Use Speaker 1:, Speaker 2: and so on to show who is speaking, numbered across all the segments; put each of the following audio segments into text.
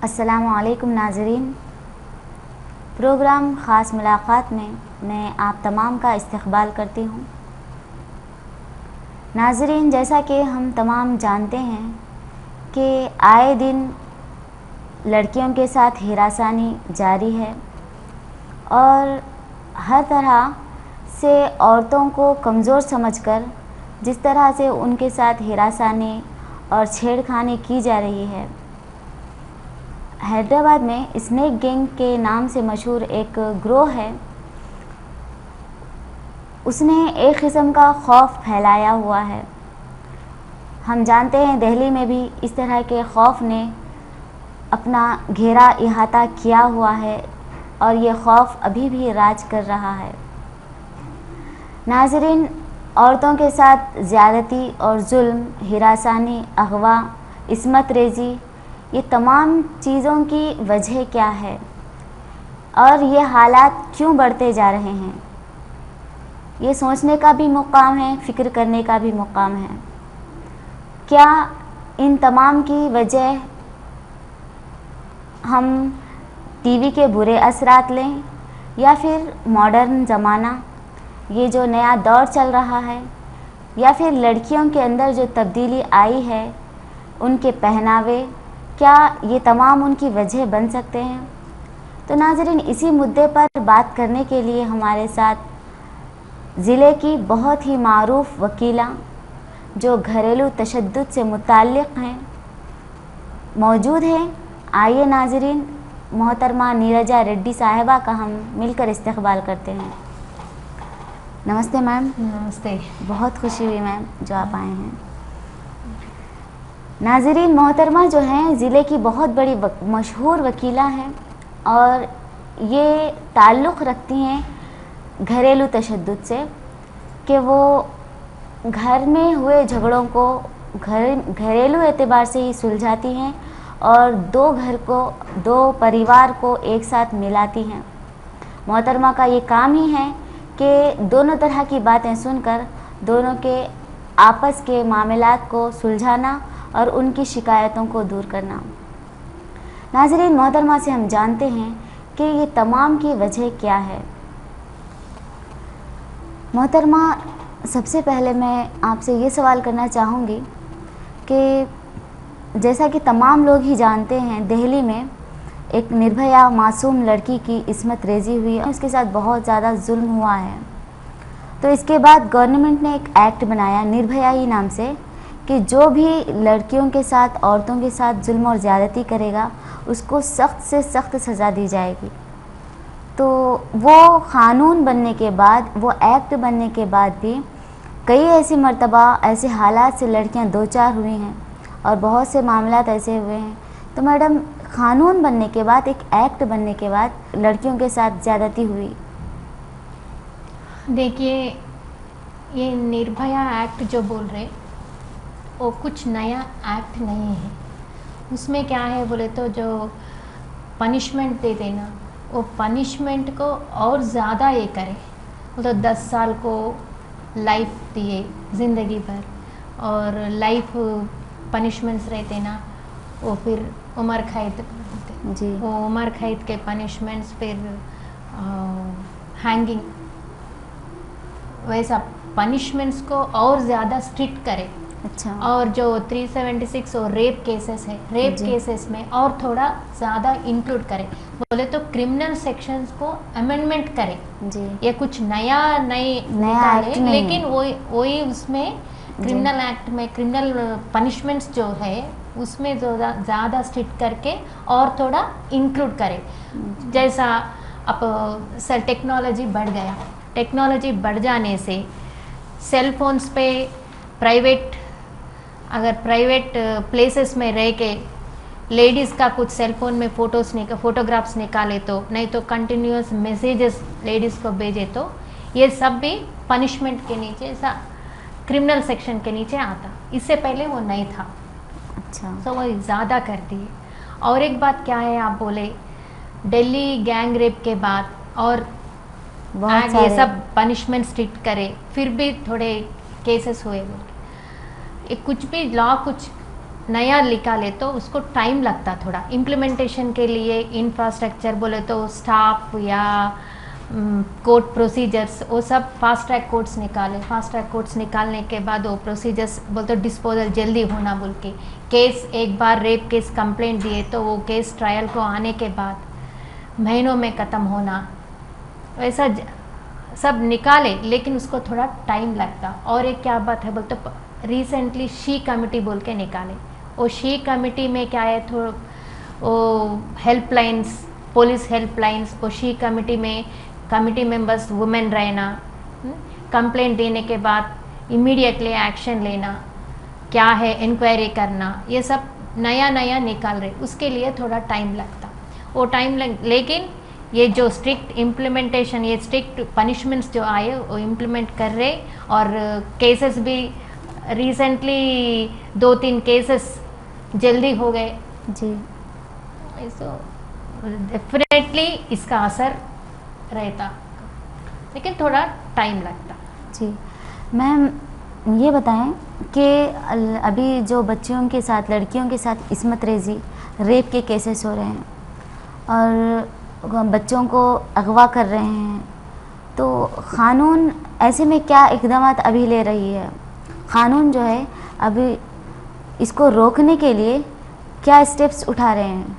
Speaker 1: अस्सलामुअलैकुम नाज़रीन। प्रोग्राम ख़ास मुलाक़ात में मैं आप तमाम का इस्तक़बाल करती हूँ। नाज़रीन, जैसा कि हम तमाम जानते हैं कि आए दिन लड़कियों के साथ हिरासानी जारी है और हर तरह से औरतों को कमज़ोर समझकर जिस तरह से उनके साथ हिरासानी और छेड़खानी की जा रही है, हैदराबाद में स्नेक गैंग के नाम से मशहूर एक ग्रोह है, उसने एक किस्म का खौफ फैलाया हुआ है। हम जानते हैं दिल्ली में भी इस तरह के खौफ ने अपना घेरा इहाता किया हुआ है और ये खौफ अभी भी राज कर रहा है। नाज़रीन, औरतों के साथ ज़्यादती और जुल्म, हिरासानी, अगवा, इस्मत रेज़ी, ये तमाम चीज़ों की वजह क्या है और ये हालात क्यों बढ़ते जा रहे हैं, ये सोचने का भी मुकाम है, फ़िक्र करने का भी मुकाम है। क्या इन तमाम की वजह हम टीवी के बुरे असरात लें या फिर मॉडर्न ज़माना, ये जो नया दौर चल रहा है, या फिर लड़कियों के अंदर जो तब्दीली आई है, उनके पहनावे, क्या ये तमाम उनकी वजह बन सकते हैं? तो नाज़रीन, इसी मुद्दे पर बात करने के लिए हमारे साथ ज़िले की बहुत ही मारूफ़ वकीला जो घरेलू तशद्दुद से मुताल्लिक़ हैं मौजूद हैं। आइए नाज़रीन, मोहतरमा नीरजा रेड्डी साहिबा का हम मिलकर इस्तक़बाल करते हैं। नमस्ते मैम।
Speaker 2: नमस्ते।
Speaker 1: बहुत खुशी हुई मैम जो आप आए हैं। नाज़रीन, मोहतरमा जो हैं ज़िले की बहुत बड़ी मशहूर वकीला हैं और ये ताल्लुक़ रखती हैं घरेलू तशद्दुद से कि वो घर में हुए झगड़ों को घरेलू एतबार से ही सुलझाती हैं और दो परिवार को एक साथ मिलाती हैं। मोहतरमा का ये काम ही है कि दोनों तरह की बातें सुनकर दोनों के आपस के मामलात को सुलझाना और उनकी शिकायतों को दूर करना। नाज़रीन, मोहतरमा से हम जानते हैं कि ये तमाम की वजह क्या है। मोहतरमा, सबसे पहले मैं आपसे ये सवाल करना चाहूँगी कि जैसा कि तमाम लोग ही जानते हैं, दिल्ली में एक निर्भया मासूम लड़की की इस्मत रेज़ी हुई है, उसके साथ बहुत ज़्यादा जुल्म हुआ है। तो इसके बाद गवर्नमेंट ने एक एक्ट बनाया निर्भया ही नाम से कि जो भी लड़कियों के साथ, औरतों के साथ जुल्म और ज़्यादती करेगा उसको सख्त से सख्त सज़ा दी जाएगी। तो वो क़ानून बनने के बाद, वो एक्ट बनने के बाद भी कई ऐसी मर्तबा ऐसे हालात से लड़कियां दो चार हुई हैं और बहुत से मामलात ऐसे हुए हैं। तो मैडम, क़ानून बनने के बाद, एक एक्ट बनने के बाद लड़कियों के साथ ज़्यादती हुई।
Speaker 2: देखिए, ये निर्भया एक्ट जो बोल रहे, वो कुछ नया एक्ट नहीं है। उसमें क्या है बोले तो जो पनिशमेंट दे देना, वो पनिशमेंट को और ज़्यादा ये करे। तो 10 साल को लाइफ दिए ज़िंदगी भर, और लाइफ पनिशमेंट्स रहते ना, वो फिर उम्र कैद
Speaker 1: जी,
Speaker 2: वो उम्र कैद के पनिशमेंट्स, फिर हैंगिंग, वैसा पनिशमेंट्स को और ज़्यादा स्ट्रिक्ट करे।
Speaker 1: अच्छा।
Speaker 2: और जो 376 और रेप केसेस है, रेप केसेस में और थोड़ा ज़्यादा इंक्लूड करे। बोले तो क्रिमिनल सेक्शंस को अमेंडमेंट करे जी। ये कुछ नया
Speaker 1: एक्ट नहीं,
Speaker 2: लेकिन वही उसमें क्रिमिनल एक्ट में क्रिमिनल पनिशमेंट्स जो है उसमें जो ज़्यादा स्ट्रिक्ट करके और थोड़ा इंक्लूड करे। जैसा अब सर टेक्नोलॉजी बढ़ गया, टेक्नोलॉजी बढ़ जाने से सेल फोन्स पे अगर प्राइवेट प्लेसेस में रह के लेडीज़ का कुछ सेल फोन में फोटोग्राफ्स निकाले तो, नहीं तो कंटिन्यूस मैसेजेस लेडीज़ को भेजे तो, ये सब भी पनिशमेंट के नीचे, ऐसा क्रिमिनल सेक्शन के नीचे आता। इससे पहले वो नहीं था।
Speaker 1: अच्छा।
Speaker 2: तो वो ज़्यादा कर दिए। और एक बात क्या है, आप बोले दिल्ली गैंग रेप के बाद और ये सब पनिशमेंट स्ट्रिक्ट करे, फिर भी थोड़े केसेस हुए। ये कुछ भी लॉ कुछ नया निकाले तो उसको टाइम लगता थोड़ा इम्प्लीमेंटेशन के लिए। इंफ्रास्ट्रक्चर बोले तो स्टाफ या कोर्ट प्रोसीजर्स वो सब फास्ट ट्रैक कोर्ट्स निकाले। फास्ट ट्रैक कोर्ट्स निकालने के बाद वो प्रोसीजर्स बोलते डिस्पोजल जल्दी होना बोल के। केस एक बार रेप केस कंप्लेंट दिए तो वो केस ट्रायल को आने के बाद महीनों में ख़त्म होना, वैसा सब निकाले, लेकिन उसको थोड़ा टाइम लगता। और एक क्या बात है बोलते रिसेंटली शी कमेटी बोल के निकाले। वो शी कमेटी में क्या है थोड़ा वो हेल्पलाइंस, पुलिस हेल्पलाइंस, वो शी कमेटी में कमिटी मेंबर्स वुमेन रहना, कंप्लेंट देने के बाद इमीडिएटली एक्शन लेना, क्या है इंक्वायरी करना, ये सब नया नया निकाल रहे, उसके लिए थोड़ा टाइम लगता। वो लेकिन ये जो स्ट्रिक्ट इम्प्लीमेंटेशन, ये स्ट्रिक्ट पनिशमेंट्स जो आए वो इम्प्लीमेंट कर रहे। और केसेस भी रिसेंटली 2-3 केसेस जल्दी हो गए
Speaker 1: जी।
Speaker 2: सो डेफिनेटली इसका असर रहता, लेकिन थोड़ा टाइम लगता।
Speaker 1: जी मैम, ये बताएं कि अभी जो बच्चियों के साथ, लड़कियों के साथ इस्मत रेज़ी, रेप के केसेस हो रहे हैं और बच्चों को अगवा कर रहे हैं, तो क़ानून ऐसे में क्या इक़दाम अभी ले रही है? क़ानून जो है अभी इसको रोकने के लिए क्या स्टेप्स उठा रहे हैं?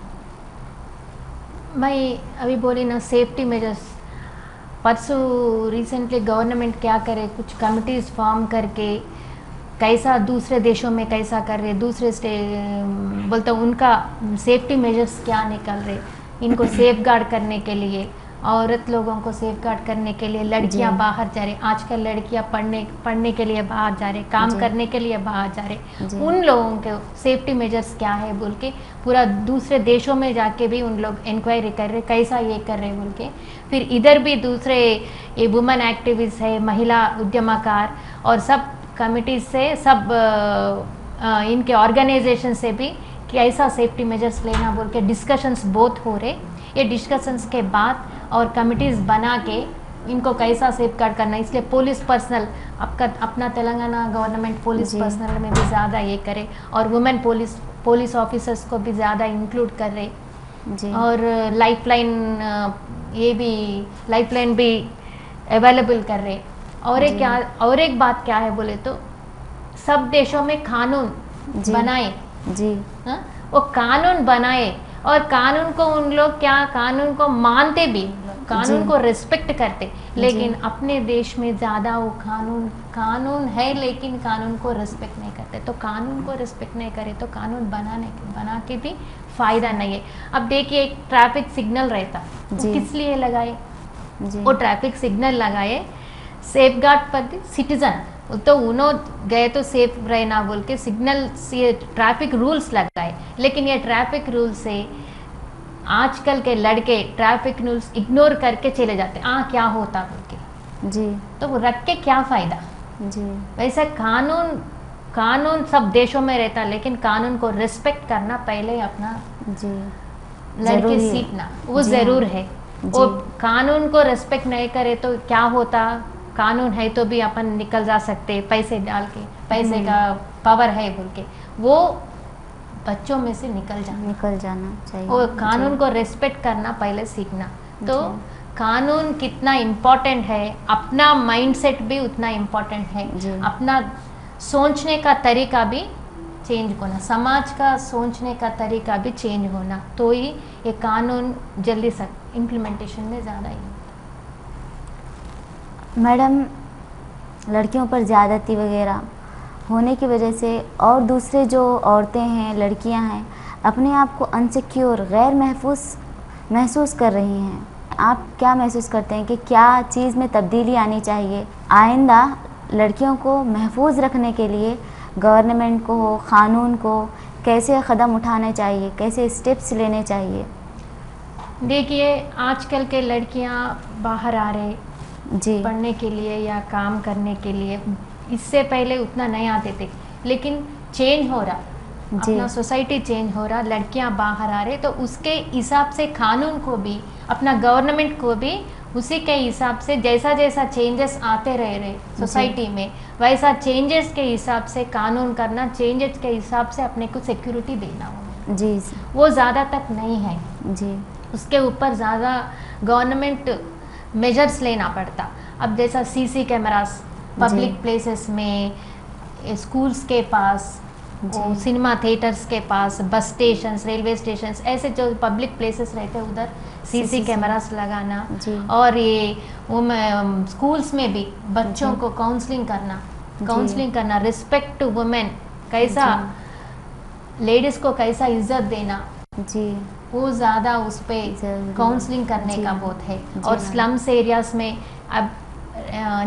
Speaker 2: मैं अभी बोली ना सेफ्टी मेजर्स, परसों रिसेंटली गवर्नमेंट क्या करे, कुछ कमिटीज़ फॉर्म करके कैसा दूसरे देशों में कैसा कर रहे, दूसरे बोलते उनका सेफ्टी मेजर्स क्या निकल रहे, इनको सेफ गार्ड करने के लिए, औरत लोगों को सेफ गार्ड करने के लिए। लड़कियां बाहर जा रहे, आजकल लड़कियां पढ़ने के लिए बाहर जा रहे, काम करने के लिए बाहर जा रहे, उन लोगों के सेफ्टी मेजर्स क्या है बोल के पूरा दूसरे देशों में जाके भी उन लोग इंक्वायरी कर रहे, कैसा ये कर रहे बोल के। फिर इधर भी दूसरे ये वुमेन एक्टिविस्ट है, महिला उद्यमकार और सब कमिटीज से, सब इनके ऑर्गेनाइजेशन से भी कैसा सेफ्टी मेजर्स लेना बोल के डिस्कशंस बहुत हो रहे। ये डिस्कशंस के बाद और कमिटीज़ बना के इनको कैसा सेफ गार्ड करना, इसलिए पुलिस पर्सनल अपना तेलंगाना गवर्नमेंट पुलिस पर्सनल में भी ज़्यादा ये करे और वुमेन पुलिस ऑफिसर्स को भी ज़्यादा इंक्लूड कर रहे जी। और लाइफलाइन, ये भी लाइफलाइन भी अवेलेबल कर रहे। और एक बात क्या है बोले तो सब देशों में कानून बनाए
Speaker 1: जी,
Speaker 2: वो कानून बनाए और कानून को उन लोग क्या कानून को मानते भी, कानून को रिस्पेक्ट करते, लेकिन अपने देश में ज़्यादा वो कानून है लेकिन कानून को रिस्पेक्ट नहीं करते। तो कानून को रिस्पेक्ट नहीं करे तो कानून बना के भी फ़ायदा नहीं है। अब देखिए एक ट्रैफिक सिग्नल रहता, वो किस लिए लगाए? वो ट्रैफिक सिग्नल लगाए सेफ गार्ड पर सिटीजन, तो उन्होंने गए तो सेफ रहना बोल के सिग्नल से ट्रैफिक रूल्स लगाए, लेकिन ये ट्रैफिक रूल से आजकल के लड़के ट्रैफिक रूल्स इग्नोर करके चले जाते, क्या होता बोल के जी, तो वो रख के क्या फ़ायदा जी। वैसे कानून सब देशों में रहता, लेकिन कानून को रिस्पेक्ट करना पहले अपना जी लड़के सीखना वो ज़रूर है। वो कानून को रिस्पेक्ट नहीं करे तो क्या होता, कानून है तो भी अपन निकल जा सकते, पैसे डाल के, पैसे का पावर है बोल के, वो बच्चों में से निकल जाना चाहिए। वो कानून को रिस्पेक्ट करना पहले सीखना। तो कानून कितना इम्पोर्टेंट है, अपना माइंडसेट भी उतना इम्पोर्टेंट है, अपना सोचने का तरीका भी चेंज होना, समाज का सोचने का तरीका भी चेंज होना, तो ही ये कानून जल्दी इम्प्लीमेंटेशन में ज़्यादा ही।
Speaker 1: मैडम, लड़कियों पर ज़्यादती वगैरह होने की वजह से और दूसरे जो औरतें हैं, लड़कियां हैं, अपने आप को अनसिक्योर, गैर महसूस कर रही हैं। आप क्या महसूस करते हैं कि क्या चीज़ में तब्दीली आनी चाहिए? आइंदा लड़कियों को महफूज रखने के लिए गवर्नमेंट को, क़ानून को कैसे कदम उठाने चाहिए, कैसे स्टेप्स लेने चाहिए?
Speaker 2: देखिए आजकल के लड़कियां बाहर आ रहे जी पढ़ने के लिए या काम करने के लिए, इससे पहले उतना नहीं आते थे, लेकिन चेंज हो रहा, अपना सोसाइटी चेंज हो रहा, लड़कियां बाहर आ रहे, तो उसके हिसाब से कानून को भी, अपना गवर्नमेंट को भी उसी के हिसाब से जैसा जैसा चेंजेस आते रहे सोसाइटी में, वैसा चेंजेस के हिसाब से कानून करना, चेंजेस के हिसाब से अपने को सिक्योरिटी देना होगा
Speaker 1: जी
Speaker 2: वो ज़्यादा तक नहीं है
Speaker 1: जी
Speaker 2: उसके ऊपर ज़्यादा गवर्नमेंट मेजर्स लेना पड़ता। अब जैसा सीसी कैमरास पब्लिक प्लेसेस में, स्कूल्स के पास, वो सिनेमा थिएटर्स के पास, बस स्टेशंस, रेलवे स्टेशंस, ऐसे जो पब्लिक प्लेसेस रहते हैं उधर सीसी कैमरास लगाना। और ये वो स्कूल्स में भी बच्चों को काउंसलिंग करना, रिस्पेक्ट टू वुमेन, कैसा लेडीज को कैसा इज्जत देना
Speaker 1: जी,
Speaker 2: वो ज़्यादा उस पर काउंसलिंग करने का बहुत है। और स्लम्स एरियाज में अब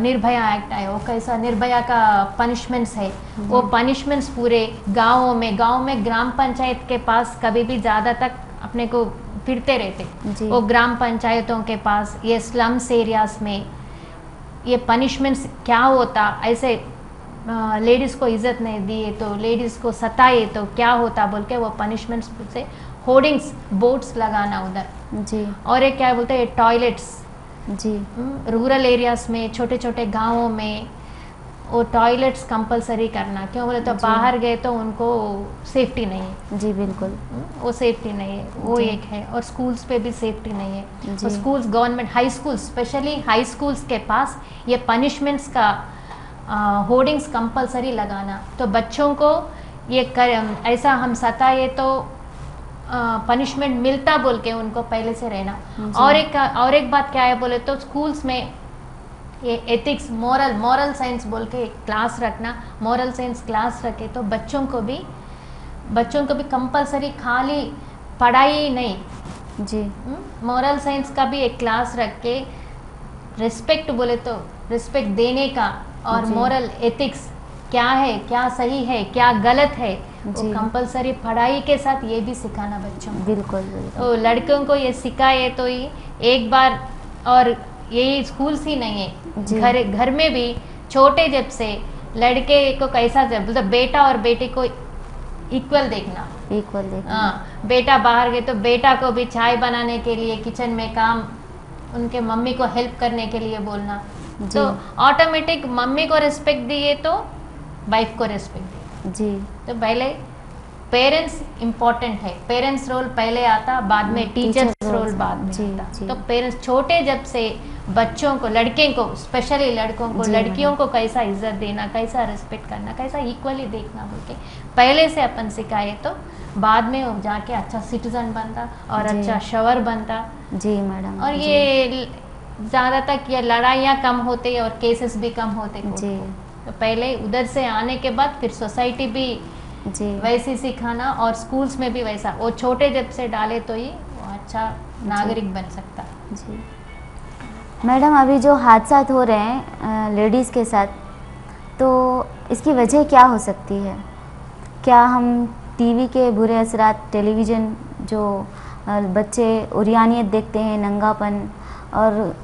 Speaker 2: निर्भया एक्ट आया, वो कैसा निर्भया का पनिशमेंट्स है, वो पनिशमेंट्स पूरे गाँव में ग्राम पंचायत के पास कभी भी ज़्यादा तक अपने को फिरते रहते, वो ग्राम पंचायतों के पास ये स्लम्स एरियाज में ये पनिशमेंट्स क्या होता, ऐसे लेडीज़ को इज्जत नहीं दिए तो, लेडीज़ को सताए तो क्या होता बोल के वो पनिशमेंट्स से होर्डिंग्स, बोर्ड्स लगाना उधर जी। और एक क्या बोलते हैं टॉयलेट्स जी, रूरल एरियाज में, छोटे छोटे गांवों में वो टॉयलेट्स कंपलसरी करना। क्यों बोले तो बाहर गए तो उनको सेफ्टी नहीं है जी, बिल्कुल वो सेफ्टी नहीं है, वो एक है। और स्कूल्स पे भी सेफ्टी नहीं है, और schools government high school, specially high schools के पास ये पनिशमेंट्स का होर्डिंग्स कंपलसरी लगाना, तो बच्चों को ये ऐसा हम सताए तो पनिशमेंट मिलता बोल के उनको पहले से रहना। और एक बात क्या है बोले तो स्कूल्स में ये एथिक्स, मॉरल साइंस बोल के एक क्लास रखना, मॉरल साइंस क्लास रखे तो बच्चों को भी कंपलसरी खाली पढ़ाई नहीं जी, मॉरल साइंस का भी एक क्लास रख के रिस्पेक्ट बोले तो रिस्पेक्ट देने का, और मॉरल एथिक्स क्या है, क्या सही है, क्या गलत है, वो कंपलसरी पढ़ाई के साथ ये भी सिखाना बच्चों को। बिल्कुल। तो लड़कियों को ये सिखाए तो ये एक बार, और यही स्कूल्स ही नहीं है, घर में भी छोटे जब से लड़के को कैसा, जब बेटा और बेटी को इक्वल देखना। हाँ, बेटा बाहर गए तो बेटा को भी चाय बनाने के लिए किचन में काम, उनके मम्मी को हेल्प करने के लिए बोलना, तो ऑटोमेटिक मम्मी को रिस्पेक्ट दिए तो वाइफ को रिस्पेक्ट दिए जी। तो पहले पेरेंट्स इम्पोर्टेंट है, पेरेंट्स रोल पहले आता, बाद में टीचर्स रोल बाद में आता। तो पेरेंट्स छोटे जब से बच्चों को, लड़के को, स्पेशली लड़कों को, लड़कियों को कैसा इज्जत देना, कैसा रिस्पेक्ट करना, कैसा इक्वली देखना बोल के पहले से अपन सिखाए तो बाद में वो जाके अच्छा सिटीजन बनता और अच्छा शवर बनता जी मैडम। और ये ज़्यादा तक ये लड़ाइयाँ कम होते और केसेस भी कम होते जी। तो पहले उधर से आने के बाद फिर सोसाइटी भी जी वैसे सिखाना, और स्कूल्स में भी वैसा, वो छोटे जब से डाले तो ही वो अच्छा नागरिक बन सकता जी।
Speaker 1: मैडम अभी जो हादसा हो रहे हैं लेडीज़ के साथ, तो इसकी वजह क्या हो सकती है? क्या हम टीवी के बुरे असरात, टेलीविज़न जो बच्चे उरियानियत देखते हैं, नंगापन, और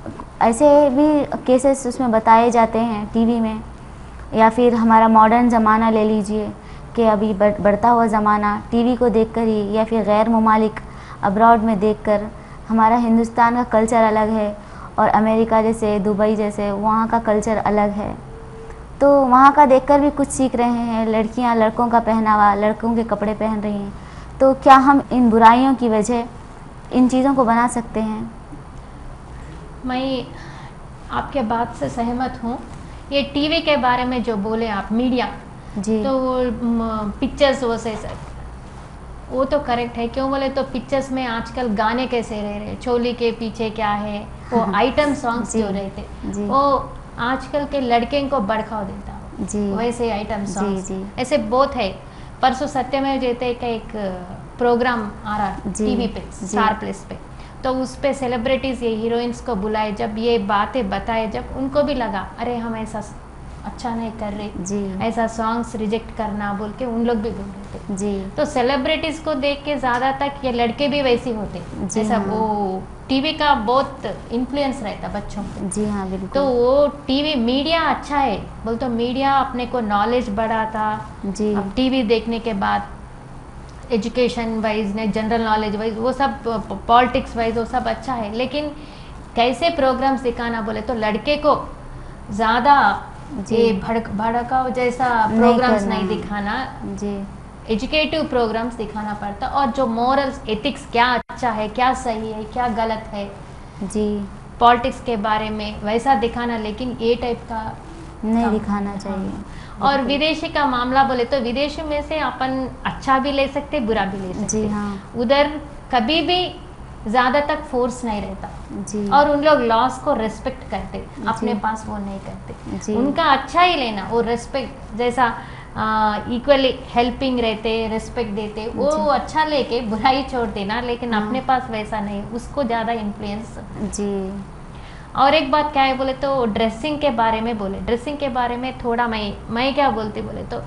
Speaker 1: ऐसे भी केसेस उसमें बताए जाते हैं टीवी में, या फिर हमारा मॉडर्न ज़माना ले लीजिए कि अभी बढ़ता हुआ ज़माना टीवी को देखकर ही, या फिर गैर ममालिक अब्रॉड में देखकर, हमारा हिंदुस्तान का कल्चर अलग है और अमेरिका जैसे, दुबई जैसे वहाँ का कल्चर अलग है, तो वहाँ का देखकर भी कुछ सीख रहे हैं। लड़कियाँ लड़कों का पहनावा, लड़कों के कपड़े पहन रही हैं, तो क्या हम इन बुराइयों की वजह इन चीज़ों को बना सकते हैं?
Speaker 2: मैं आपके बात से सहमत हूँ। ये टीवी के बारे में जो बोले आप, मीडिया जी, तो पिक्चर्स वो तो करेक्ट है। क्यों बोले तो पिक्चर्स में आजकल गाने कैसे रह रहे, चोली के पीछे क्या है, वो आइटम सॉन्ग्स जो रहते वो आजकल के लड़के को भड़काव देता जी, वैसे आइटम सॉन्ग्स ऐसे बहुत है। परसों सत्यमेव जयते का एक प्रोग्राम आ रहा टीवी पे, स्टार प्लस पे, तो उस पे सेलिब्रिटीज़ ये हीरोइंस को बुलाए, जब ये बातें बताए, जब उनको भी लगा अरे हम ऐसा अच्छा नहीं कर रहे जी, ऐसा सॉन्ग्स रिजेक्ट करना बोल के उन लोग भी बोल रहे थे जी। तो सेलिब्रिटीज़ को देख के ज़्यादा तक ये लड़के भी वैसे होते जैसा वो टीवी का बहुत इन्फ्लुएंस रहता बच्चों पे जी हाँ बिल्कुल। तो वो टीवी मीडिया अच्छा है बोल, तो मीडिया अपने को नॉलेज बढ़ाता जी। अब टीवी देखने के बाद एजुकेशन वाइज ने, जनरल नॉलेज वाइज, वो सब पॉलिटिक्स वाइज वो सब अच्छा है, लेकिन कैसे प्रोग्राम्स दिखाना बोले तो लड़के को ज़्यादा
Speaker 1: जी।
Speaker 2: ये भड़काऊ जैसा
Speaker 1: नहीं
Speaker 2: प्रोग्राम्स
Speaker 1: करना
Speaker 2: नहीं
Speaker 1: है।
Speaker 2: दिखाना,
Speaker 1: जी
Speaker 2: एजुकेटिव प्रोग्राम्स दिखाना पड़ता, और जो मॉरल्स एथिक्स क्या अच्छा है, क्या सही है, क्या गलत है,
Speaker 1: जी
Speaker 2: पॉलिटिक्स के बारे में वैसा दिखाना, लेकिन ये टाइप का
Speaker 1: नहीं
Speaker 2: काम
Speaker 1: दिखाना
Speaker 2: है।
Speaker 1: चाहिए।
Speaker 2: हाँ। और
Speaker 1: बिल्कुल।
Speaker 2: विदेशी का मामला बोले तो विदेशी में से अपन अच्छा भी ले सकते, बुरा भी ले सकते।
Speaker 1: जी हाँ।
Speaker 2: उधर कभी भी ज़्यादा तक फोर्स नहीं रहता,
Speaker 1: जी
Speaker 2: और उन लोग लॉस को रेस्पेक्ट करते, अपने
Speaker 1: जी।
Speaker 2: पास वो नहीं करते।
Speaker 1: जी
Speaker 2: उनका अच्छा ही लेना, वो रेस्पेक्ट जैसा इक्वली हेल्पिंग रहते, रेस्पेक्ट देते, वो
Speaker 1: जी।
Speaker 2: अच्छा लेके बुरा ही छोड़ देना, लेकिन
Speaker 1: हाँ।
Speaker 2: अपने पास वैसा नहीं, उसको ज़्यादा इन्फ्लुएंस।
Speaker 1: जी
Speaker 2: और एक बात क्या है बोले तो ड्रेसिंग के बारे में बोले, ड्रेसिंग के बारे में थोड़ा मैं क्या बोलती बोले तो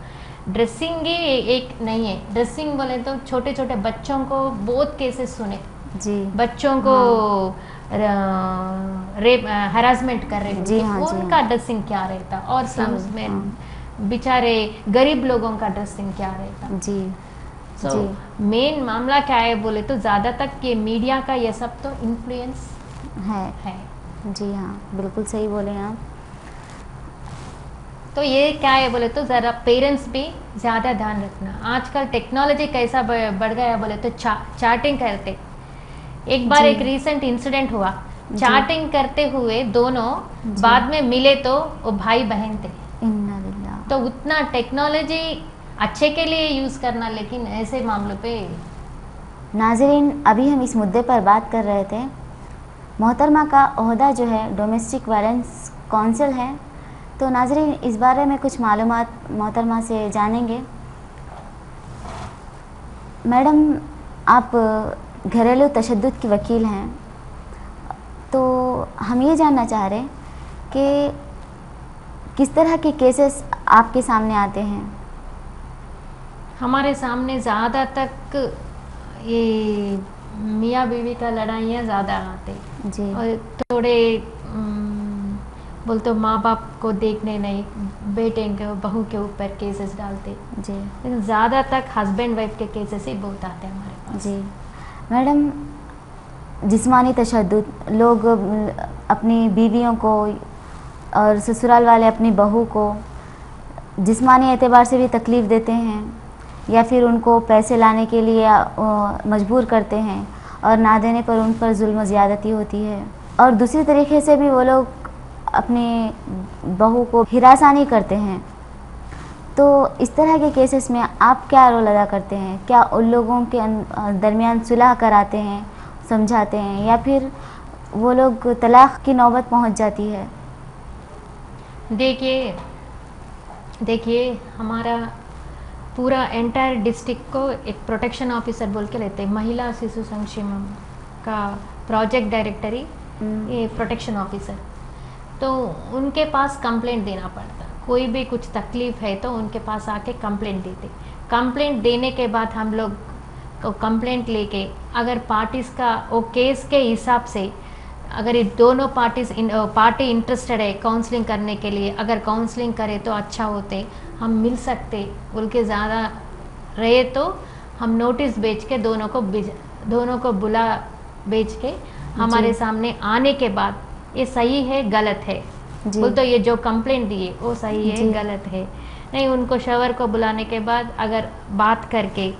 Speaker 2: ड्रेसिंग ही एक नहीं है। ड्रेसिंग बोले तो छोटे छोटे बच्चों को बहुत केसेस सुने,
Speaker 1: जी।
Speaker 2: बच्चों को रेप हरासमेंट कर रहे
Speaker 1: जी
Speaker 2: तो
Speaker 1: हाँ, जी
Speaker 2: उनका
Speaker 1: हाँ।
Speaker 2: ड्रेसिंग क्या रहता, और स्लम्स में
Speaker 1: हाँ।
Speaker 2: बेचारे गरीब लोगों का ड्रेसिंग क्या रहता।
Speaker 1: जी
Speaker 2: सो
Speaker 1: जी
Speaker 2: मेन मामला क्या है बोले तो ज़्यादा तक ये मीडिया का ये सब तो इन्फ्लुएंस है।
Speaker 1: जी हाँ, बिल्कुल सही बोले आप।
Speaker 2: तो ये क्या है बोले तो ज़रा पेरेंट्स भी ज़्यादा ध्यान रखना। आजकल टेक्नोलॉजी कैसा बढ़ गया बोले तो चैटिंग करते, एक बार
Speaker 1: जी।
Speaker 2: एक रीसेंट इंसिडेंट हुआ,
Speaker 1: जी।
Speaker 2: चैटिंग करते हुए दोनों
Speaker 1: जी।
Speaker 2: बाद में मिले तो वो भाई बहन थे।
Speaker 1: इन्ना लिल्लाह।
Speaker 2: तो उतना टेक्नोलॉजी अच्छे के लिए यूज़ करना, लेकिन ऐसे मामलों पे।
Speaker 1: नाज़रीन, अभी हम इस मुद्दे पर बात कर रहे थे। मोहतरमा का ओहदा जो है डोमेस्टिक वायलेंस काउंसिल है। तो नाज़रीन, इस बारे में कुछ मालूमात मोहतरमा से जानेंगे। मैडम, आप घरेलू तशद्दुद की वकील हैं, तो हम ये जानना चाह रहे हैं कि किस तरह के केसेस आपके सामने आते हैं।
Speaker 2: हमारे सामने ज़्यादा तक ये मियाँ बीवी का लड़ाइयाँ ज़्यादा आते,
Speaker 1: जी
Speaker 2: और थोड़े बोलते माँ बाप को देखने नहीं, बेटे के बहू के ऊपर केसेस डालते।
Speaker 1: जी
Speaker 2: लेकिन ज़्यादा तक हस्बैंड वाइफ के केसेस ही बहुत आते हैं हमारे पास।
Speaker 1: जी मैडम, जिस्मानी तशद्दुद, लोग अपनी बीवियों को और ससुराल वाले अपनी बहू को जिस्मानी एतबार से भी तकलीफ़ देते हैं, या फिर उनको पैसे लाने के लिए मजबूर करते हैं, और ना देने पर उन पर जुल्म ज़्यादती होती है। और दूसरी तरीके से भी वो लोग अपनी बहू को हिरासानी करते हैं। तो इस तरह के केसेस में आप क्या रोल अदा करते हैं? क्या उन लोगों के दरमियान सुलह कराते हैं, समझाते हैं, या फिर वो लोग तलाक़ की नौबत पहुंच जाती है?
Speaker 2: देखिए हमारा पूरा एंटायर डिस्ट्रिक्ट को एक प्रोटेक्शन ऑफिसर बोल के लेते हैं, महिला शिशु संक्षेम का प्रोजेक्ट डायरेक्टर ही ये प्रोटेक्शन ऑफिसर। तो उनके पास कंप्लेंट देना पड़ता, कोई भी कुछ तकलीफ़ है तो उनके पास आके कंप्लेंट देते। कंप्लेंट देने के बाद हम लोग तो कंप्लेंट लेके, अगर पार्टीज़ का वो केस के हिसाब से, अगर ये दोनों पार्टी इंटरेस्टेड है काउंसलिंग करने के लिए, अगर काउंसलिंग करे तो अच्छा होते, हम मिल सकते बोल के ज़्यादा रहे तो हम नोटिस भेज के दोनों को बुला भेज के हमारे सामने आने के बाद ये सही है गलत है बोल, तो ये जो कंप्लेंट दिए वो सही है गलत है नहीं, उनको शवर को बुलाने के बाद अगर बात करके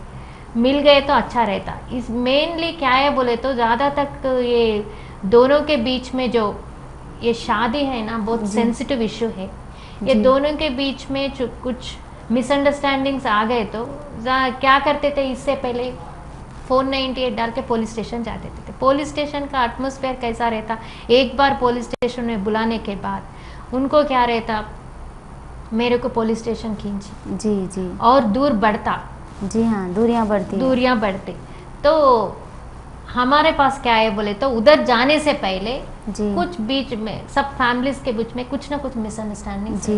Speaker 2: मिल गए तो अच्छा रहता। इस मेनली क्या है बोले तो ज़्यादा तक तो ये दोनों के बीच में जो ये शादी है ना, बहुत सेंसिटिव इशू है। ये दोनों के बीच में कुछ मिसअंडरस्टैंडिंग्स आ गए तो क्या करते थे, इससे पहले फ़ोन 98 डाल के पुलिस स्टेशन जाते थे। पुलिस स्टेशन का एटमॉस्फेयर कैसा रहता, एक बार पुलिस स्टेशन में बुलाने के बाद उनको क्या रहता, मेरे को पुलिस स्टेशन खींची
Speaker 1: जी
Speaker 2: और दूर बढ़ता।
Speaker 1: जी हाँ, दूरियां
Speaker 2: बढ़ती। तो हमारे पास क्या है बोले तो उधर जाने से पहले कुछ बीच में सब फैमिलीज के बीच में कुछ ना कुछ मिसअंडरस्टैंडिंग्स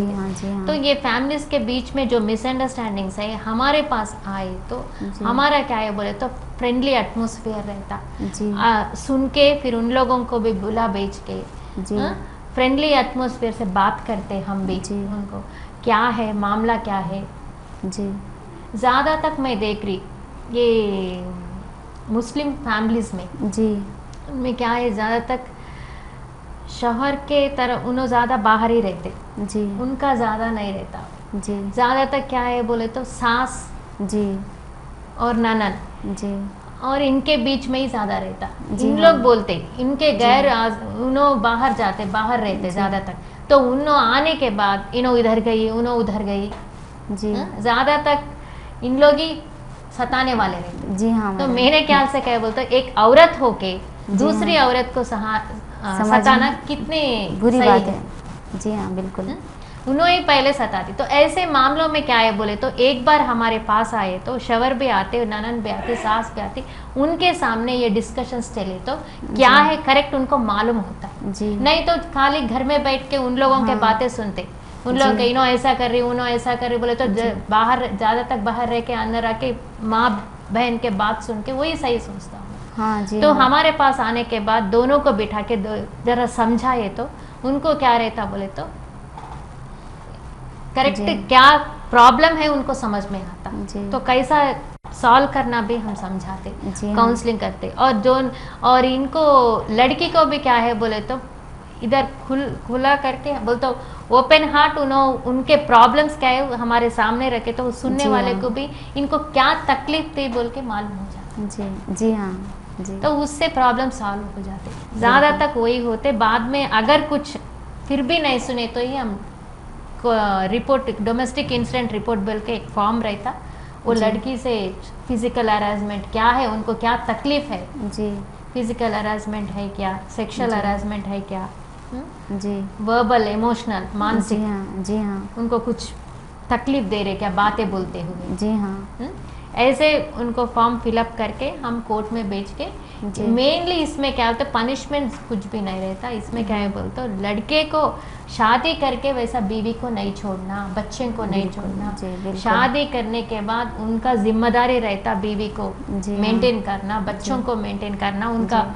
Speaker 1: हाँ।
Speaker 2: तो ये फैमिलीज के बीच में जो मिसअंडरस्टैंडिंग्स है हमारे पास आए तो हमारा क्या है बोले तो फ्रेंडली एटमॉस्फेयर रहता। सुन के फिर उन लोगों को भी बुला भेज के फ्रेंडली एटमॉस्फेयर से बात करते हम भी उनको, क्या है मामला क्या है। ज़्यादा तक मैं देख रही ये मुस्लिम फैमिलीज़ में उनमें क्या है, ज़्यादा तक शौहर के तरह उन्हों ज़्यादा बाहर ही रहते,
Speaker 1: जी
Speaker 2: उनका ज़्यादा नहीं रहता।
Speaker 1: जी
Speaker 2: ज़्यादातर क्या है बोले तो सास
Speaker 1: जी
Speaker 2: और ननद
Speaker 1: जी
Speaker 2: और इनके बीच में ही ज़्यादा रहता।
Speaker 1: जी
Speaker 2: इन
Speaker 1: हाँ।
Speaker 2: लोग बोलते इनके गैर उन्हों बाहर जाते, बाहर रहते ज़्यादातर, तो उन्हों आने के बाद इन्हों इधर गई, उन्हों उधर गई,
Speaker 1: जी
Speaker 2: ज़्यादातर इन लोग ही सताने वाले रहते।
Speaker 1: जी हाँ
Speaker 2: तो
Speaker 1: मैडम।
Speaker 2: मेरे ख्याल से क्या बोलते एक औरत होके
Speaker 1: जी
Speaker 2: दूसरी
Speaker 1: हाँ।
Speaker 2: औरत को
Speaker 1: समझ
Speaker 2: सताना
Speaker 1: में
Speaker 2: कितने
Speaker 1: बुरी
Speaker 2: सही
Speaker 1: बात
Speaker 2: है।
Speaker 1: है। जी हाँ बिल्कुल।
Speaker 2: उन्होंने ही पहले सताती। तो ऐसे मामलों में क्या है बोले तो एक बार हमारे पास आए तो शवर भी आते, ननन भी आते, सास भी आती, उनके सामने ये डिस्कशंस चले तो क्या है करेक्ट उनको मालूम होता है।
Speaker 1: जी
Speaker 2: नहीं तो खाली घर में बैठ के उन लोगों के
Speaker 1: हाँ।
Speaker 2: बातें सुनते, उन लोग
Speaker 1: जी।
Speaker 2: इन्हों ऐसा कर रही, उन्हों ऐसा कर रही बोले तो बाहर ज़्यादा तक बाहर रह के अंदर आके माँ बहन के बात सुन के वही सही सोचता हूँ।
Speaker 1: हाँ जी
Speaker 2: तो
Speaker 1: हाँ।
Speaker 2: हमारे पास आने के बाद दोनों को बिठा के जरा समझाए तो उनको क्या रहता बोले तो करेक्ट
Speaker 1: जी।
Speaker 2: क्या प्रॉब्लम है उनको समझ में आता।
Speaker 1: जी।
Speaker 2: तो कैसा सॉल्व करना भी हम समझाते,
Speaker 1: जी हाँ।
Speaker 2: काउंसलिंग करते। और इनको लड़की को भी क्या है बोले तो इधर खुला करके बोल तो ओपन हार्ट उनके प्रॉब्लम्स क्या है हमारे सामने रखे तो सुनने
Speaker 1: जी
Speaker 2: वाले
Speaker 1: हाँ।
Speaker 2: को भी इनको क्या तकलीफ थी बोल के मालूम हो जाता।
Speaker 1: जी जी हाँ जी।
Speaker 2: तो उससे प्रॉब्लम सॉल्व हो जाते, ज़्यादा तक वही होते। बाद में अगर कुछ फिर भी नहीं सुने तो ही हम रिपोर्ट, डोमेस्टिक इंसिडेंट रिपोर्ट बोल के एक फॉर्म रहता, वो लड़की से फिजिकल हरासमेंट क्या है, उनको क्या तकलीफ है,
Speaker 1: जी
Speaker 2: फिजिकल हरासमेंट है क्या, सेक्सुअल हरासमेंट है क्या,
Speaker 1: जी
Speaker 2: वर्बल, इमोशनल, मानसिक,
Speaker 1: जी हाँ जी हाँ
Speaker 2: उनको कुछ तकलीफ दे रहे क्या बातें बोलते हुए,
Speaker 1: जी हाँ
Speaker 2: ऐसे उनको फॉर्म फिलअप करके हम कोर्ट में भेज के। मेनली इसमें क्या होता है पनिशमेंट कुछ भी नहीं रहता, इसमें क्या है बोलते हो लड़के को शादी करके वैसा बीवी को नहीं छोड़ना, बच्चे को नहीं छोड़ना।
Speaker 1: जी, बिल्कुल।
Speaker 2: शादी करने के बाद उनका जिम्मेदारी रहता बीवी को
Speaker 1: जी हाँ।
Speaker 2: मेंटेन करना, बच्चों को मेंटेन करना, उनका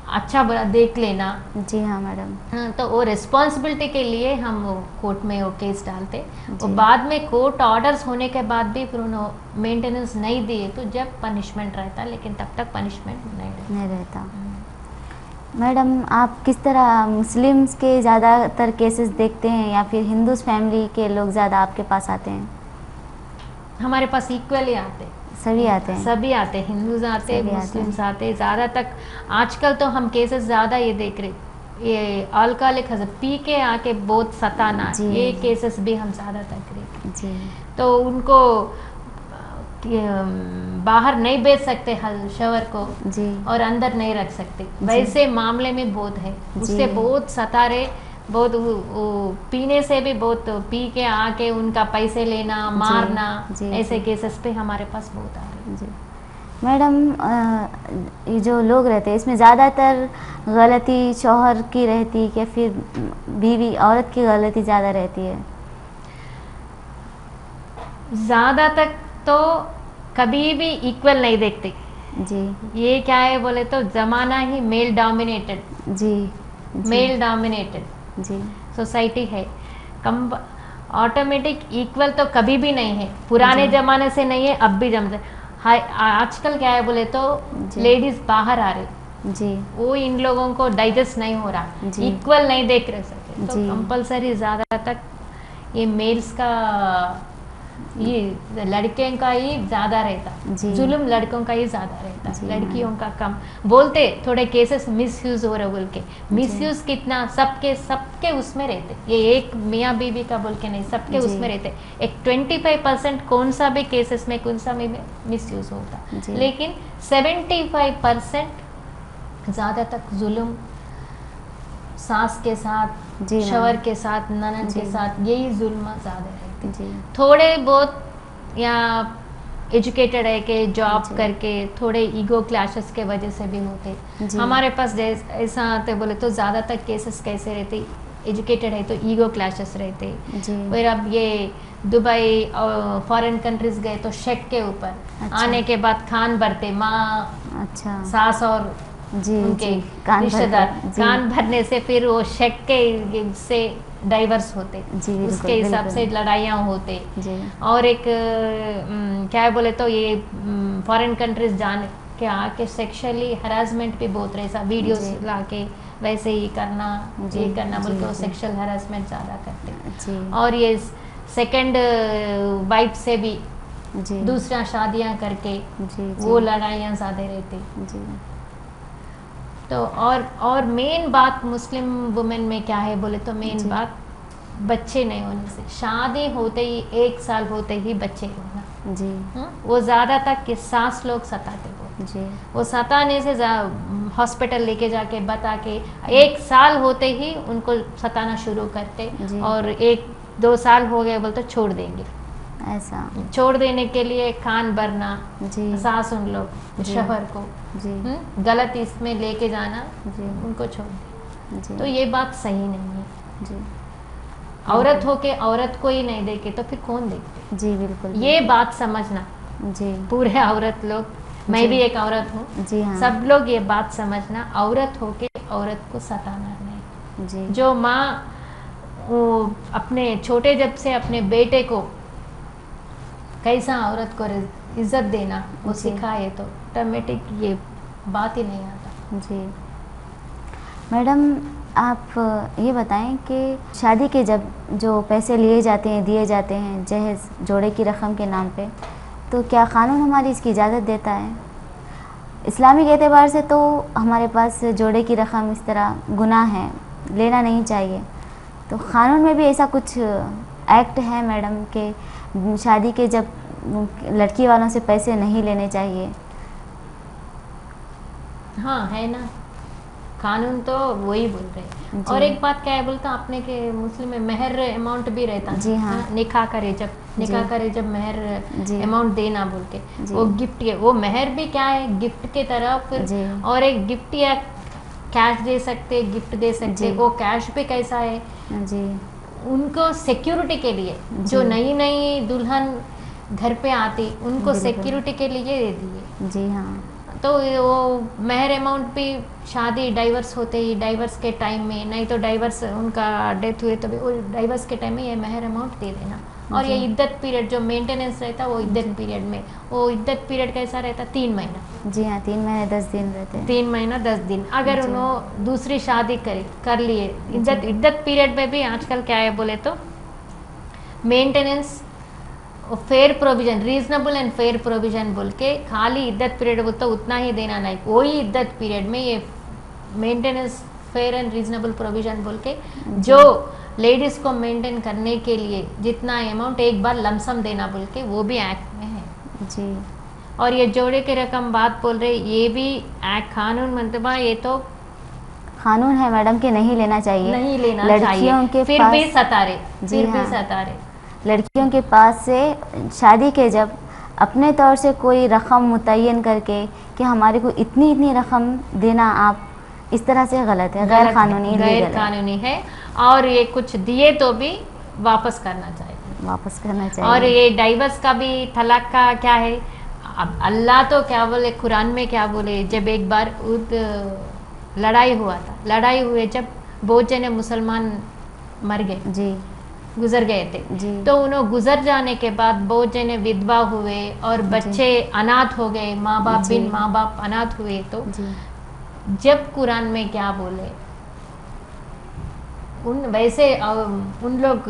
Speaker 2: अच्छा बुरा देख लेना।
Speaker 1: जी हाँ मैडम।
Speaker 2: हाँ, तो वो रिस्पॉन्सिबिलिटी के लिए हम वो कोर्ट में वो केस डालते। और बाद में कोर्ट ऑर्डर्स होने के बाद भी फिर उन्होंने मेंटेनेंस नहीं दिए तो जब पनिशमेंट रहता, लेकिन तब तक पनिशमेंट नहीं रहता।
Speaker 1: मैडम आप किस तरह मुस्लिम्स के ज़्यादातर केसेस देखते हैं या फिर हिंदूज फैमिली के लोग ज़्यादा आपके पास आते हैं?
Speaker 2: हमारे पास इक्वली आते,
Speaker 1: सभी आते हैं?
Speaker 2: सभी आते, हिंदूज आते, मुस्लिम्स आते। ज़्यादा तक आजकल तो हम केसेस ज़्यादा ये देख रहे, ये अल्कोहलिक पी के आके बहुत सताना, ये केसेस भी हम ज़्यादा देख रहे।
Speaker 1: जी।
Speaker 2: तो उनको बाहर नहीं बेच सकते शवर को
Speaker 1: जी।
Speaker 2: और अंदर नहीं रख सकते, वैसे मामले में बहुत है, उससे बहुत सता रहे, बहुत पीने से भी बहुत पी के आके उनका पैसे लेना, मारना, ऐसे केसेस पे हमारे पास बहुत आ रहे हैं।
Speaker 1: जी मैडम, ये जो लोग रहते हैं इसमें ज़्यादातर गलती शौहर की रहती है या फिर बीवी औरत की गलती ज़्यादा रहती है?
Speaker 2: ज़्यादा तक तो कभी भी इक्वल नहीं देखते
Speaker 1: जी।
Speaker 2: ये क्या है बोले तो ज़माना ही मेल डोमिनेटेड,
Speaker 1: जी
Speaker 2: मेल डोमिनेटेड
Speaker 1: जी
Speaker 2: सोसाइटी है। कम ऑटोमेटिक इक्वल तो कभी भी नहीं है, पुराने ज़माने से नहीं है, अब भी जमते। आजकल क्या है बोले तो लेडीज़ बाहर आ रही जी, वो इन लोगों को डाइजेस्ट नहीं हो रहा, इक्वल नहीं देख रहे सकते, तो कंपलसरी ज़्यादा तक ये मेल्स का, ये लड़के का ही ज़्यादा रहता, जुल्म लड़कों का ही ज़्यादा रहता, लड़कियों का कम। बोलते थोड़े केसेस मिसयूज़ हो रहे बोल के, मिसयूज़ कितना, सबके उसमें रहते, ये एक मियाँ बीवी का बोल के नहीं, सबके उसमें रहते। एक 25% कौन सा भी केसेस में कौन सा में मिसयूज़ होता, लेकिन 75% ज़्यादा तक जुल्म सास के साथ, शवर के साथ, ननद के साथ, यही जुल्म ज़्यादा रहते। थोड़े बहुत या एजुकेटेड है कि जॉब करके थोड़े ईगो क्लैशेस के वजह से भी होते। हमारे पास ऐसा आते बोले तो ज़्यादातर केसेस कैसे रहते, एजुकेटेड है तो ईगो क्लैशेस रहते। फिर अब ये दुबई और फॉरेन कंट्रीज गए तो शेक के ऊपर आने के बाद खान भरते, माँ सास और उनके रिश्तेदार कान भरने से फिर वो शेक के से डाइवर्स होते, उसके हिसाब से लड़ाइयाँ होते। और एक क्या बोले तो ये फॉरेन कंट्रीज के आके सेक्सुअली हरासमेंट भी बहुत रहे, वीडियोस
Speaker 1: जी।
Speaker 2: ला के वैसे ही करना,
Speaker 1: जी,
Speaker 2: ये करना बोल
Speaker 1: जी,
Speaker 2: के वो
Speaker 1: जी।
Speaker 2: सेक्सुअल हरासमेंट ज़्यादा करते हैं।
Speaker 1: जी
Speaker 2: और ये सेकंड वाइफ से भी
Speaker 1: जी
Speaker 2: दूसरा शादियां करके
Speaker 1: जी
Speaker 2: वो
Speaker 1: जी
Speaker 2: लड़ाइयाँ ज़्यादा रहती।
Speaker 1: जी
Speaker 2: तो और मेन बात मुस्लिम वुमेन में क्या है बोले तो मेन
Speaker 1: जी।
Speaker 2: बात बच्चे नहीं होने से, शादी होते ही 1 साल होते ही बच्चे होना।
Speaker 1: जी
Speaker 2: वो ज़्यादा तक कि सास लोग सताते वो,
Speaker 1: जी
Speaker 2: वो सताने से हॉस्पिटल लेके जाके बता के 1 साल होते ही उनको सताना शुरू करते,
Speaker 1: जी।
Speaker 2: और 1-2 साल हो गए बोल तो छोड़ देंगे।
Speaker 1: ऐसा।
Speaker 2: छोड़ देने के लिए कान भरना
Speaker 1: जी
Speaker 2: सास उन लोग
Speaker 1: जी।
Speaker 2: शौहर को
Speaker 1: जी
Speaker 2: गलत इसमें लेके जाना,
Speaker 1: जी
Speaker 2: उनको छोड़ दे।
Speaker 1: जी
Speaker 2: तो ये बात सही नहीं है।
Speaker 1: जी
Speaker 2: औरत होके औरत को ही नहीं देखे तो फिर कौन देखे?
Speaker 1: जी बिल्कुल
Speaker 2: ये
Speaker 1: बिल्कुल।
Speaker 2: बात समझना,
Speaker 1: जी
Speaker 2: पूरे औरत लोग, मैं
Speaker 1: जी।
Speaker 2: भी एक औरत हूँ,
Speaker 1: जी हाँ।
Speaker 2: सब लोग ये बात समझना, औरत होके औरत को सताना नहीं।
Speaker 1: जी
Speaker 2: जो माँ वो अपने छोटे जब से अपने बेटे को कैसा औरत को इज्जत देना वो
Speaker 1: जी।
Speaker 2: सिखाए तो ऑटोमेटिक ये बात ही नहीं आता।
Speaker 1: जी मैडम, आप ये बताएं कि शादी के जब जो पैसे लिए जाते हैं, दिए जाते हैं जहेज जोड़े की रकम के नाम पे, तो क्या कानून हमारी इसकी इजाज़त देता है? इस्लामिक एतबार से तो हमारे पास जोड़े की रकम इस तरह गुनाह है, लेना नहीं चाहिए। तो कानून में भी ऐसा कुछ एक्ट है मैडम कि शादी के जब लड़की वालों से पैसे नहीं लेने चाहिए?
Speaker 2: हाँ है ना, कानून तो वही बोल रहे हैं।
Speaker 1: जी।
Speaker 2: और एक बात क्या है बोलता अपने के मुस्लिम में मेहर अमाउंट भी रहता है।
Speaker 1: जी हाँ।
Speaker 2: निकाह करे जब, निकाह
Speaker 1: जी।
Speaker 2: करे जब मेहर
Speaker 1: जी।
Speaker 2: अमाउंट देना बोल के,
Speaker 1: जी।
Speaker 2: वो गिफ्ट है, वो मेहर भी क्या है गिफ्ट के तरह फिर।
Speaker 1: जी।
Speaker 2: और एक गिफ्ट या कैश दे सकते, गिफ्ट दे सकते,
Speaker 1: जी।
Speaker 2: वो कैश पे कैसा है
Speaker 1: जी
Speaker 2: उनको सिक्योरिटी के लिए,
Speaker 1: जी।
Speaker 2: जो नई नई दुल्हन घर पे आती उनको
Speaker 1: बिल्कुल।
Speaker 2: सिक्योरिटी के लिए दे दिए।
Speaker 1: जी हाँ।
Speaker 2: तो वो मेहर अमाउंट भी शादी डाइवर्स होते ही, डाइवर्स के टाइम में, नहीं तो डाइवर्स उनका डेथ हुए तो भी वो डाइवर्स के टाइम में ये मेहर अमाउंट दे देना। और ये
Speaker 1: जी।
Speaker 2: इद्दत पीरियड जो मेंटेनेंस रहता वो इद्दत पीरियड में, वो इद्दत पीरियड कैसा रहता 3 महीना।
Speaker 1: जी हाँ, 3 महीने 10 दिन रहते हैं।
Speaker 2: 3 महीना 10 दिन। अगर
Speaker 1: जी।
Speaker 2: उन्होंने दूसरी शादी कर लिए इद्दत पीरियड में भी आजकल क्या है बोले तो maintenance fair provision, reasonable and fair provision बोल के, खाली इद्दत पीरियड बोलते उतना ही देना नहीं, वही इद्दत पीरियड में ये maintenance fair and reasonable provision बोल के जो लेडीज को मेंटेन करने के लिए जितना अमाउंट एक बार लमसम देना बोल के वो भी एक्ट में है।
Speaker 1: जी
Speaker 2: और ये जोड़े की रकम बात बोल रहे ये भी एक्ट कानून मतलब ये तो
Speaker 1: कानून है मैडम कि नहीं लेना चाहिए।
Speaker 2: नहीं लेना
Speaker 1: लड़कियों
Speaker 2: चाहिए,
Speaker 1: के
Speaker 2: फिर
Speaker 1: पास,
Speaker 2: भी सतारे,
Speaker 1: जी
Speaker 2: फिर भी
Speaker 1: हाँ,
Speaker 2: सतारे।
Speaker 1: लड़कियों के पास से शादी के जब अपने तौर से कोई रकम मुतय्यन करके कि हमारे को इतनी इतनी रकम देना, आप इस तरह से गलत है, गैर कानूनी,
Speaker 2: गैर कानूनी है। और ये कुछ दिए तो भी वापस करना चाहिए,
Speaker 1: वापस करना चाहिए।
Speaker 2: और ये डाइवर्स का भी, तलाक का क्या है, अब अल्लाह तो क्या बोले कुरान में क्या बोले, जब एक बार लड़ाई हुआ था, लड़ाई हुए जब बहुत जने मुसलमान मर गए,
Speaker 1: जी
Speaker 2: गुजर गए थे,
Speaker 1: जी।
Speaker 2: तो उन्होंने गुजर जाने के बाद बहुत जने विधवा हुए और बच्चे अनाथ हो गए, माँ बाप
Speaker 1: जी।
Speaker 2: बिन माँ बाप अनाथ हुए। तो
Speaker 1: जी
Speaker 2: जब कुरान में क्या बोले उन वैसे उन लोग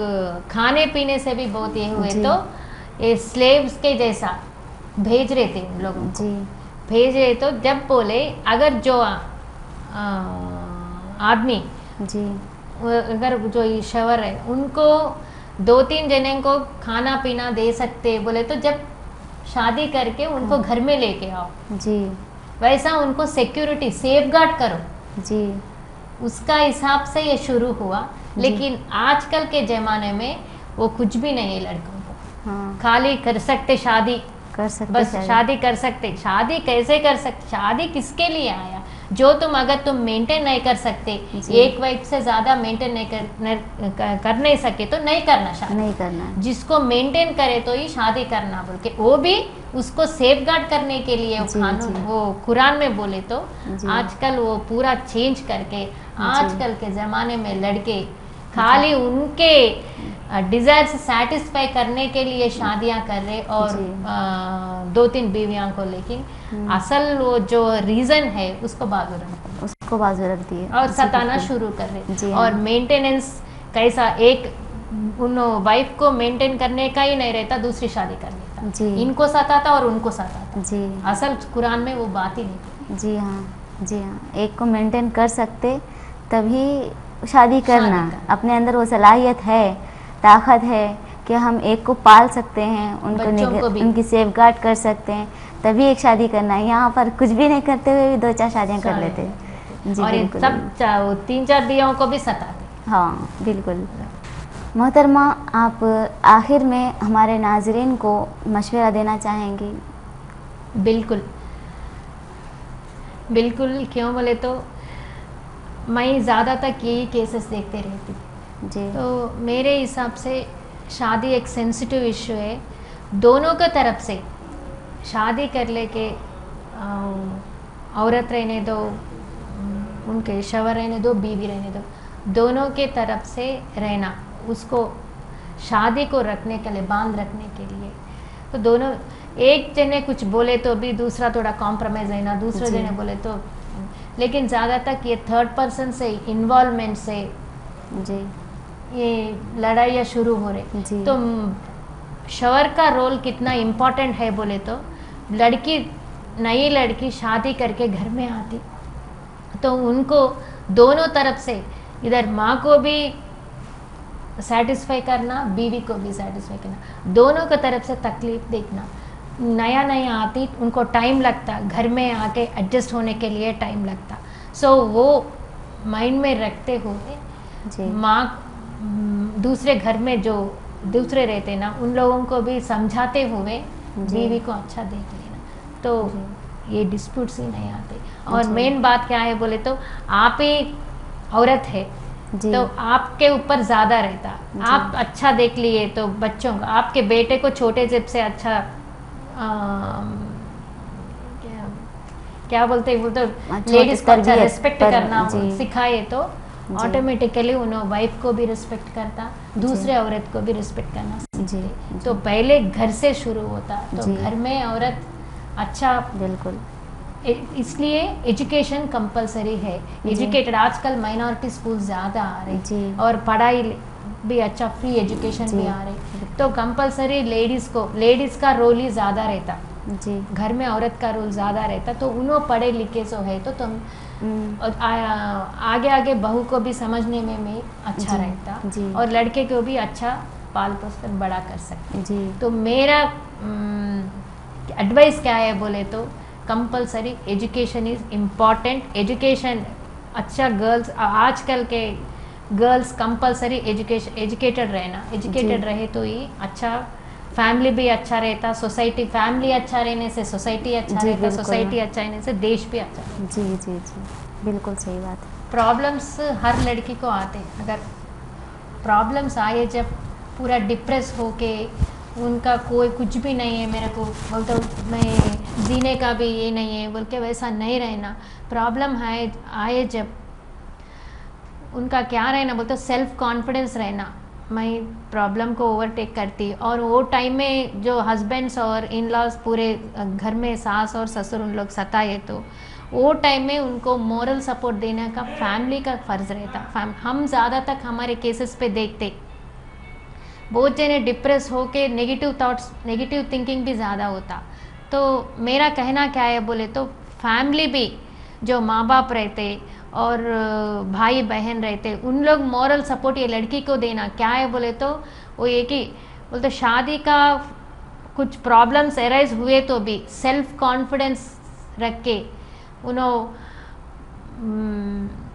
Speaker 2: खाने पीने से भी बहुत ये हुए,
Speaker 1: जी।
Speaker 2: तो ये स्लेव्स के जैसा भेज रहे थे उन लोगों को,
Speaker 1: जी
Speaker 2: भेज रहे। तो जब बोले अगर जो आदमी
Speaker 1: जी
Speaker 2: अगर जो ईश्वर है उनको 2-3 जने को खाना पीना दे सकते बोले, तो जब शादी करके उनको घर में लेके आओ,
Speaker 1: जी
Speaker 2: वैसा उनको सिक्योरिटी सेफगार्ड करो,
Speaker 1: जी
Speaker 2: उसका हिसाब से ये शुरू हुआ। लेकिन आजकल के ज़माने में वो कुछ भी नहीं है, लड़कों को
Speaker 1: हाँ,
Speaker 2: खाली कर सकते शादी,
Speaker 1: कर सकते
Speaker 2: बस शादी कर सकते। शादी कैसे कर सकते, शादी किसके लिए आया? जो तुम अगर तुम मेंटेन नहीं कर सकते, एक वाइफ से ज़्यादा मेंटेन नहीं कर नहीं सके तो नहीं करना शादी,
Speaker 1: नहीं करना।
Speaker 2: जिसको मेंटेन करे तो ही शादी करना बोल के, वो भी उसको सेफगार्ड करने के लिए वो
Speaker 1: जी,
Speaker 2: कानून
Speaker 1: जी।
Speaker 2: वो कुरान में बोले तो
Speaker 1: जी।
Speaker 2: आजकल वो पूरा चेंज करके आजकल के ज़माने में लड़के खाली उनके डिजायर से सेटिस्फाई करने के लिए शादियां कर रहे और
Speaker 1: जी।
Speaker 2: 2-3 बीवियां को, लेकिन असल वो जो रीजन है उसको बाजू रख
Speaker 1: उसको बाजू रख दिए
Speaker 2: और
Speaker 1: जी,
Speaker 2: सताना
Speaker 1: बिल्कुल।
Speaker 2: शुरू कर रहे।
Speaker 1: जी
Speaker 2: और
Speaker 1: हाँ।
Speaker 2: मेंटेनेंस कैसा, एक उन वाइफ को मेंटेन करने का ही नहीं रहता, दूसरी शादी करने का,
Speaker 1: जी।
Speaker 2: इनको सताता और उनको सताता।
Speaker 1: जी।
Speaker 2: असल कुरान में वो बात ही नहीं।
Speaker 1: जी हाँ। जी हाँ, एक को मेंटेन कर सकते तभी शादी करना। अपने अंदर वो सलाहियत है, ताकत है कि हम एक को पाल सकते हैं,
Speaker 2: बच्चों को भी।
Speaker 1: उनकी सेफगार्ड कर सकते हैं, तभी एक शादी करना है। यहाँ पर कुछ भी नहीं करते हुए भी 2-4 शादियाँ कर लेते हैं। जी
Speaker 2: और ये
Speaker 1: बिल्कुल।
Speaker 2: सब 3-4 दियों को भी सताते।
Speaker 1: हाँ बिल्कुल। मोहतरमा, आप आखिर में हमारे नाज़रीन को मशवरा देना चाहेंगी?
Speaker 2: बिल्कुल बिल्कुल, क्यों बोले तो मैं ज़्यादातर यही केसेस देखते रहती।
Speaker 1: जी।
Speaker 2: तो मेरे हिसाब से शादी एक सेंसिटिव इशू है, दोनों के तरफ से। शादी कर ले के औरत रहने दो, उनके शवर रहने दो, बीवी रहने दो, दोनों के तरफ से रहना, उसको शादी को रखने के लिए, बांध रखने के लिए, तो दोनों, एक जने कुछ बोले तो भी दूसरा थोड़ा कॉम्प्रोमाइज़ है ना, दूसरे जने बोले तो, लेकिन ज़्यादातर ये थर्ड पर्सन से इन्वॉल्वमेंट से
Speaker 1: जी
Speaker 2: ये लड़ाइयाँ शुरू हो रही।
Speaker 1: जी।
Speaker 2: तो शवर का रोल कितना इम्पोर्टेंट है बोले तो, लड़की, नई लड़की शादी करके घर में आती तो उनको दोनों तरफ से, इधर माँ को भी सेटिस्फाई करना, बीवी को भी सेटिस्फाई करना, दोनों की तरफ से तकलीफ देखना। नया नया आती, उनको टाइम लगता, घर में आके एडजस्ट होने के लिए टाइम लगता। सो वो माइंड में रखते हुए
Speaker 1: जी।
Speaker 2: माँ दूसरे घर में जो दूसरे रहते ना, उन लोगों को भी समझाते हुए बीवी को अच्छा देख लेना, तो ये डिस्प्यूट्स ही नहीं आते। और मेन बात क्या है बोले तो, आप ही औरत है तो आपके ऊपर ज़्यादा रहता। आप अच्छा देख लिए तो बच्चों को, आपके बेटे को छोटे जब से अच्छा क्या बोलते लेडीज को अच्छा रिस्पेक्ट करना सिखाए तो ऑटोमेटिकली उन्होंने वाइफ को भी रिस्पेक्ट करता, दूसरे औरत को भी रिस्पेक्ट करना सीखते। तो पहले घर से शुरू होता, तो घर में औरत अच्छा,
Speaker 1: बिल्कुल,
Speaker 2: इसलिए एजुकेशन कंपलसरी है। एजुकेटेड, आजकल माइनॉरिटी स्कूल ज़्यादा आ रहे और पढ़ाई भी अच्छा, फ्री एजुकेशन भी आ रही, तो कंपलसरी लेडीज़ का रोल ही ज़्यादा रहता जी। घर में औरत का रोल ज़्यादा रहता, तो उन्होंने पढ़े लिखे सो है तो तुम आगे आगे बहू को भी समझने में अच्छा रहता और लड़के को भी अच्छा पाल पोस कर बड़ा कर सकते जी। तो मेरा एडवाइस क्या है बोले तो, compulsory education is important. Education अच्छा, गर्ल्स, आजकल के गर्ल्स कंपलसरी एजुकेटेड रहना, एजुकेटेड रहे तो ही अच्छा, फैमिली भी अच्छा रहता, सोसाइटी, फैमिली अच्छा रहने से सोसाइटी अच्छा रहता, सोसाइटी अच्छा रहने से देश भी अच्छा रहता।
Speaker 1: जी जी जी, बिल्कुल सही बात है।
Speaker 2: प्रॉब्लम्स हर लड़की को आते, अगर प्रॉब्लम्स आए जब पूरा डिप्रेस होके उनका कोई कुछ भी नहीं है, मेरे को बोलते मैं जीने का भी ये नहीं है बोल के, वैसा नहीं रहना। प्रॉब्लम आए जब उनका क्या रहना बोलते, सेल्फ कॉन्फिडेंस रहना, मैं प्रॉब्लम को ओवरटेक करती। और वो टाइम में जो हस्बैंड्स और इन लॉज पूरे घर में सास और ससुर उन लोग सताए, तो वो टाइम में उनको मोरल सपोर्ट देने का फैमिली का फ़र्ज़ रहता। हम ज़्यादा तक हमारे केसेस पे देखते, बहुत जने डिप्रेस होके नेगेटिव थॉट्स, नेगेटिव थिंकिंग भी ज़्यादा होता। तो मेरा कहना क्या है बोले तो, फैमिली भी जो माँ बाप रहते और भाई बहन रहते, उन लोग मॉरल सपोर्ट ये लड़की को देना। क्या है बोले तो, वो एक ही बोलते, शादी का कुछ प्रॉब्लम्स एराइज हुए तो भी सेल्फ कॉन्फिडेंस रख के उन्होंने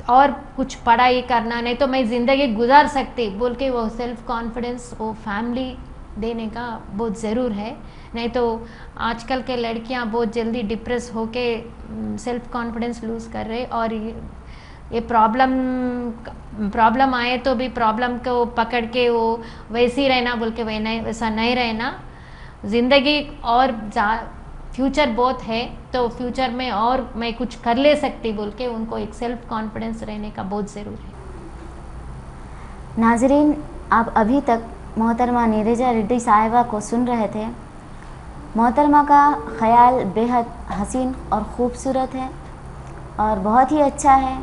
Speaker 2: और कुछ पढ़ाई करना, नहीं तो मैं ज़िंदगी गुजार सकती बोल के, वो सेल्फ कॉन्फिडेंस वो फैमिली देने का बहुत ज़रूर है। नहीं तो आजकल के लड़कियां बहुत जल्दी डिप्रेस होके सेल्फ कॉन्फिडेंस लूज़ कर रहे, और ये प्रॉब्लम आए तो भी प्रॉब्लम को पकड़ के वो वैसे ही रहना बोल के, वैसा नहीं रहना। ज़िंदगी और फ्यूचर बहुत है, तो फ्यूचर में और मैं कुछ कर ले सकती बोल के उनको एक सेल्फ कॉन्फिडेंस रहने का बहुत ज़रूर है।
Speaker 1: नाज़रीन, आप अभी तक मोहतरमा नीरजा रेड्डी साहिबा को सुन रहे थे, मोहतरमा का ख़याल बेहद हसीन और ख़ूबसूरत है और बहुत ही अच्छा है।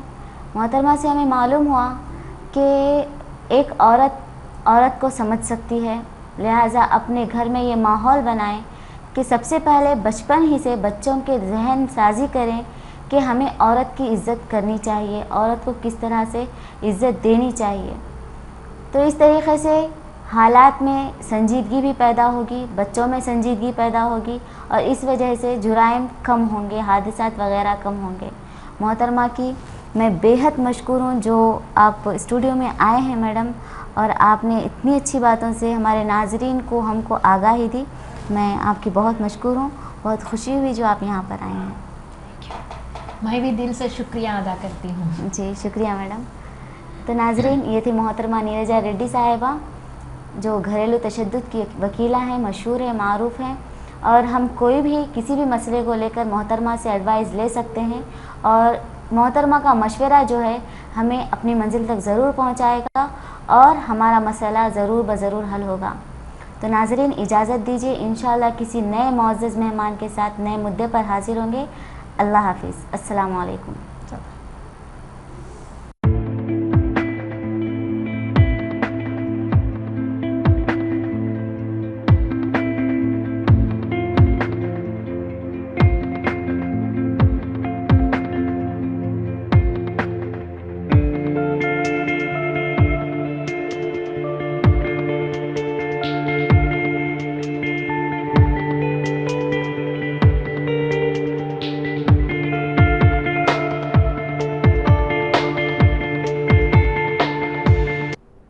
Speaker 1: मोहतरमा से हमें मालूम हुआ कि एक औरत को समझ सकती है, लिहाजा अपने घर में ये माहौल बनाएं कि सबसे पहले बचपन ही से बच्चों के जहन साजी करें कि हमें औरत की इज़्ज़त करनी चाहिए, औरत को किस तरह से इज़्ज़त देनी चाहिए। तो इस तरीक़े से हालात में संजीदगी भी पैदा होगी, बच्चों में संजीदगी पैदा होगी और इस वजह से जुराइम कम होंगे, हादसात वग़ैरह कम होंगे। मोहतरमा की मैं बेहद मशकूर हूँ जो आप स्टूडियो में आए हैं मैडम, और आपने इतनी अच्छी बातों से हमारे नाज़रीन को हमको आगाही दी। मैं आपकी बहुत मशकूर हूँ, बहुत खुशी हुई जो आप यहाँ पर आए हैं।
Speaker 2: मैं भी दिल से शुक्रिया अदा करती हूँ।
Speaker 1: जी शुक्रिया मैडम। तो नाज़रीन, ये थी मोहतरमा नीरजा रेड्डी साहिबा जो घरेलू तशद्दुद की वकीला हैं, मशहूर है, मारूफ़ हैं, और हम कोई भी किसी भी मसले को लेकर मोहतरमा से एडवाइस ले सकते हैं और मोहतरमा का मशवरा जो है हमें अपनी मंजिल तक ज़रूर पहुंचाएगा और हमारा मसला ज़रूर ज़रूर हल होगा। तो नाज़रीन, इजाज़त दीजिए, इंशाअल्लाह किसी नए मुअज़्ज़ज़ मेहमान के साथ नए मुद्दे पर हाजिर होंगे। अल्लाह हाफ़िज़। अस्सलामु अलैकुम।